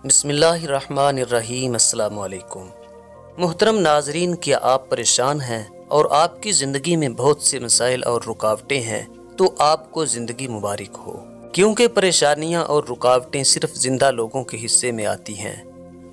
بسم اللہ الرحمن الرحیم۔ السلام علیکم محترم ناظرین، کیا آپ پریشان ہیں اور آپ کی زندگی میں بہت سے مسائل اور رکاوٹیں ہیں تو آپ کو زندگی مبارک ہو، کیونکہ پریشانیاں اور رکاوٹیں صرف زندہ لوگوں کے حصے میں آتی ہیں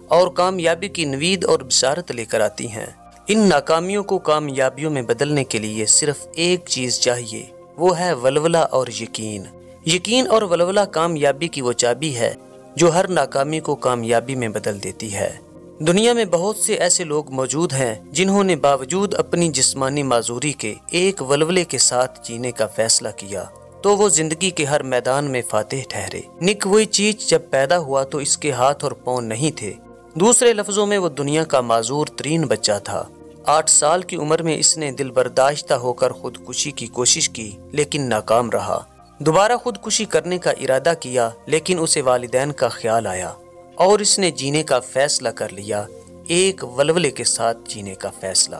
اور کامیابی کی نوید اور بشارت لے کر آتی ہیں۔ ان ناکامیوں کو کامیابیوں میں بدلنے کے لیے صرف ایک چیز چاہیے، وہ ہے ولولہ اور یقین۔ یقین اور ولولہ کامیابی کی وہ چابی ہے جو ہر ناکامی کو کامیابی میں بدل دیتی ہے۔ دنیا میں بہت سے ایسے لوگ موجود ہیں جنہوں نے باوجود اپنی جسمانی معذوری کے ایک ولولے کے ساتھ جینے کا فیصلہ کیا تو وہ زندگی کے ہر میدان میں فاتح ٹھہرے۔ نک وویچیچ جب پیدا ہوا تو اس کے ہاتھ اور پاؤں نہیں تھے، دوسرے لفظوں میں وہ دنیا کا معذور ترین بچہ تھا۔ 8 سال کی عمر میں اس نے دل برداشتہ ہو کر خودکشی کی کوشش کی لیکن ناکام رہا۔ دوبارہ خودکشی کرنے کا ارادہ کیا لیکن اسے والدین کا خیال آیا اور اس نے جینے کا فیصلہ کر لیا، ایک ولولے کے ساتھ جینے کا فیصلہ۔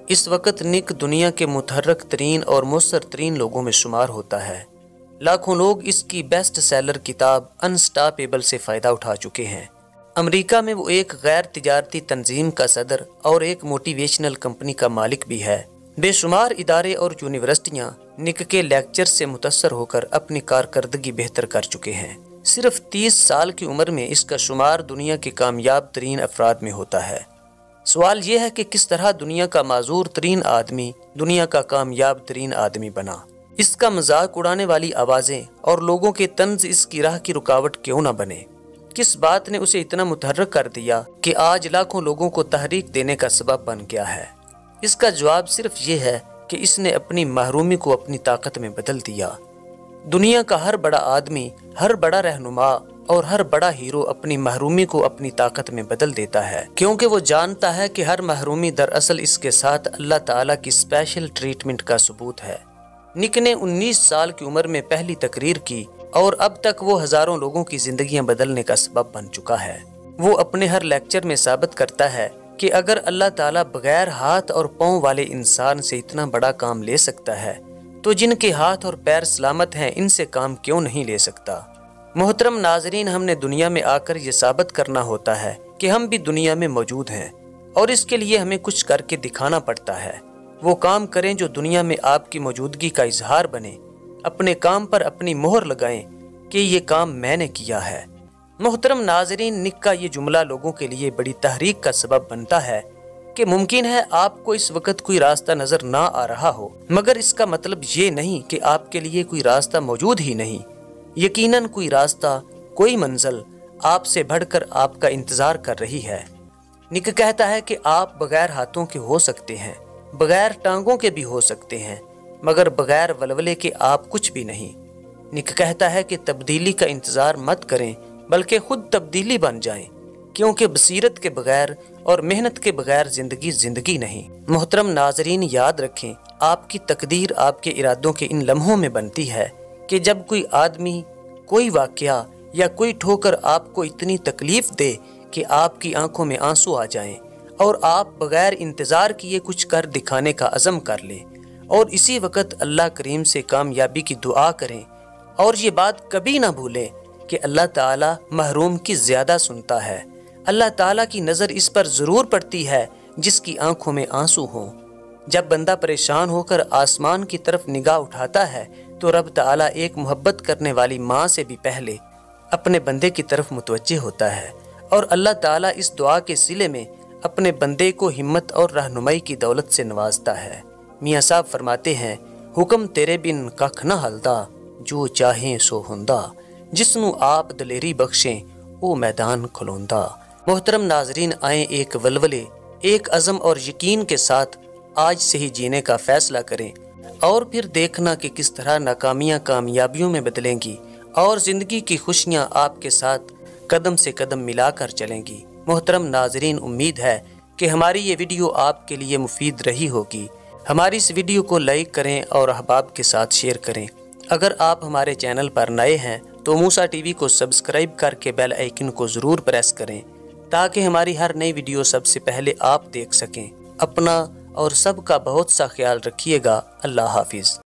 اس وقت نک دنیا کے متحرک ترین اور مؤثر ترین لوگوں میں شمار ہوتا ہے۔ لاکھوں لوگ اس کی بیسٹ سیلر کتاب انسٹاپیبل سے فائدہ اٹھا چکے ہیں۔ امریکہ میں وہ ایک غیر تجارتی تنظیم کا صدر اور ایک موٹیویشنل کمپنی کا مالک بھی ہے۔ بے شمار ادارے اور یونیورسٹیاں نک کے لیکچر سے متاثر ہو کر اپنی کارکردگی بہتر کر چکے ہیں۔ صرف 30 سال کی عمر میں اس کا شمار دنیا کے کامیاب ترین افراد میں ہوتا ہے۔ سوال یہ ہے کہ کس طرح دنیا کا معذور ترین آدمی دنیا کا کامیاب ترین آدمی بنا؟ اس کا مذاق اڑانے والی آوازیں اور لوگوں کے طنز اس کی راہ کی رکاوٹ کیوں نہ بنے؟ کس بات نے اسے اتنا متحرک کر دیا کہ آج لاکھوں لوگوں کو تحریک دینے کا سبب بن گیا ہے؟ اس کا جواب صرف یہ ہے کہ اس نے اپنی محرومی کو اپنی طاقت میں بدل دیا۔ دنیا کا ہر بڑا آدمی، ہر بڑا رہنما اور ہر بڑا ہیرو اپنی محرومی کو اپنی طاقت میں بدل دیتا ہے، کیونکہ وہ جانتا ہے کہ ہر محرومی دراصل اس کے ساتھ اللہ تعالیٰ کی اسپیشل ٹریٹمنٹ کا ثبوت ہے۔ نک نے 19 سال کی عمر میں پہلی تقریر کی اور اب تک وہ ہزاروں لوگوں کی زندگیاں بدلنے کا سبب بن چکا ہے۔ وہ اپنے ہر لیکچر میں ثابت کرتا ہے کہ اگر اللہ تعالیٰ بغیر ہاتھ اور پاؤں والے انسان سے اتنا بڑا کام لے سکتا ہے تو جن کے ہاتھ اور پیر سلامت ہیں ان سے کام کیوں نہیں لے سکتا؟ محترم ناظرین، ہم نے دنیا میں آ کر یہ ثابت کرنا ہوتا ہے کہ ہم بھی دنیا میں موجود ہیں اور اس کے لیے ہمیں کچھ کر کے دکھانا پڑتا ہے۔ وہ کام کریں جو دنیا میں آپ کی موجودگی کا اظہار بنے، اپنے کام پر اپنی مہر لگائیں کہ یہ کام میں نے کیا ہے۔ محترم ناظرین، نک کا یہ جملہ لوگوں کے لیے بڑی تحریک کا سبب بنتا ہے کہ ممکن ہے آپ کو اس وقت کوئی راستہ نظر نہ آ رہا ہو، مگر اس کا مطلب یہ نہیں کہ آپ کے لیے کوئی راستہ موجود ہی نہیں۔ یقیناً کوئی راستہ، کوئی منزل آپ سے بڑھ کر آپ کا انتظار کر رہی ہے۔ نک کہتا ہے کہ آپ بغیر ہاتھوں کے ہو سکتے ہیں، بغیر ٹانگوں کے بھی ہو سکتے ہیں، مگر بغیر ولولے کے آپ کچھ بھی نہیں۔ نک کہتا ہے کہ تبدیلی کا انتظار مت کریں بلکہ خود تبدیلی بن جائیں، کیونکہ بصیرت کے بغیر اور محنت کے بغیر زندگی نہیں۔ محترم ناظرین، یاد رکھیں، آپ کی تقدیر آپ کے ارادوں کے ان لمحوں میں بنتی ہے کہ جب کوئی آدمی، کوئی واقعہ یا کوئی ٹھوکر آپ کو اتنی تکلیف دے کہ آپ کی آنکھوں میں آنسو آ جائیں اور آپ بغیر انتظار کیے کچھ کر دکھانے کا عزم کر لیں اور اسی وقت اللہ کریم سے کامیابی کی دعا کریں، اور یہ بات کبھی نہ بھولیں کہ اللہ تعالیٰ محروم کی زیادہ سنتا ہے۔ اللہ تعالیٰ کی نظر اس پر ضرور پڑتی ہے جس کی آنکھوں میں آنسو ہوں۔ جب بندہ پریشان ہو کر آسمان کی طرف نگاہ اٹھاتا ہے تو رب تعالیٰ ایک محبت کرنے والی ماں سے بھی پہلے اپنے بندے کی طرف متوجہ ہوتا ہے، اور اللہ تعالیٰ اس دعا کے صلے میں اپنے بندے کو ہمت اور رہنمائی کی دولت سے نوازتا ہے۔ میاں صاحب فرماتے ہیں، حکم تیرے بن ککھ نہ ہلدا، جو چاہیں سو ہوندا، جسنو آپ دلیری بخشیں او میدان کھلوندا۔ محترم ناظرین، آئیں ایک ولولے، ایک عزم اور یقین کے ساتھ آج سے ہی جینے کا فیصلہ کریں، اور پھر دیکھنا کہ کس طرح ناکامیاں کامیابیوں میں بدلیں گی اور زندگی کی خوشیاں آپ کے ساتھ قدم سے قدم ملا کر چلیں گی۔ محترم ناظرین، امید ہے کہ ہماری یہ ویڈیو آپ کے لیے مفید رہی ہوگی۔ ہماری اس ویڈیو کو لائک کریں اور احباب کے ساتھ شیئر کریں۔ اگر آپ ہمارے چینل پر نئے ہیں تو موسیٰ ٹی وی کو سبسکرائب کر کے بیل آئیکن کو ضرور پریس کریں تاکہ ہماری ہر نئی ویڈیو سب سے پہلے آپ دیکھ سکیں۔ اپنا اور سب کا بہت سا خیال رکھیے گا۔ اللہ حافظ۔